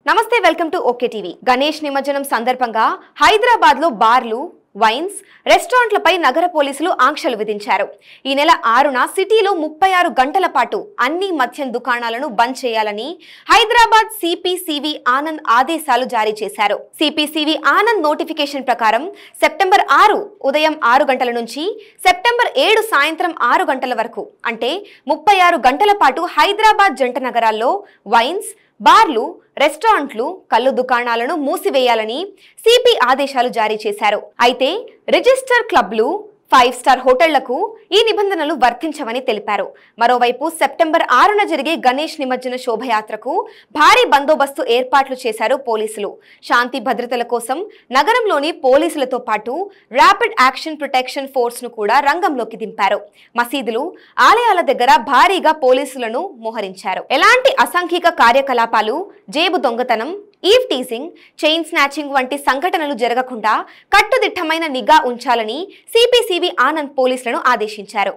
నమస్తే welcome to okay TV. Ganesh నిమజ్జనం సందర్భంగా హైదరాబాద్ లో బార్లు, వైన్స్, రెస్టారెంట్లపై నగర పోలీసులు ఆంక్షలు విధించారు. ఈ నెల 6న సిటీలో 36 గంటల పాటు అన్ని మద్యం దుకాణాలను బంద్ చేయాలని హైదరాబాద్ సిపిసివి ఆనంద్ ఆదేశాలు జారీ చేశారు. సిపిసివి ఆనంద్ నోటిఫికేషన్ ప్రకారం సెప్టెంబర్ 6 ఉదయం 6 గంటల నుంచి సెప్టెంబర్ 7 సాయంత్రం 6 గంటల వరకు అంటే 36 గంటల పాటు హైదరాబాద్ జంట నగరాల్లో వైన్స్, బార్లు, రెస్టారెంట్లు, కల్లు దుకాణాలను మూసివేయాలని సిపి ఆదేశాలు జారీ చేశారు. అయితే రిజిస్టర్ క్లబ్లు, 5 స్టార్ హోటళ్లకు ఈ నిబంధనలు వర్తించవని తెలిపారు. మరోవైపు సెప్టెంబర్ 6న జరిగే గణేష్ నిమజ్జన శోభయాత్రకు భారీ బందోబస్తు ఏర్పాట్లు చేశారు పోలీసులు. శాంతి భద్రతల కోసం నగరంలోని పోలీసులతో పాటు ర్యాపిడ్ యాక్షన్ ప్రొటెక్షన్ ఫోర్స్ ను కూడా రంగంలోకి దింపారు. మసీదులు, ఆలయాల దగ్గర భారీగా పోలీసులను మోహరించారు. ఎలాంటి అసాంఘిక కార్యకలాపాలు, జేబు దొంగతనం, ఈవ్ టీజింగ్, చైన్ స్నాచింగ్ వంటి సంఘటనలు జరగకుండా కట్టుదిట్టమైన నిఘా ఉంచాలని సిపిసివి ఆనంద్ పోలీసులను ఆదేశించారు.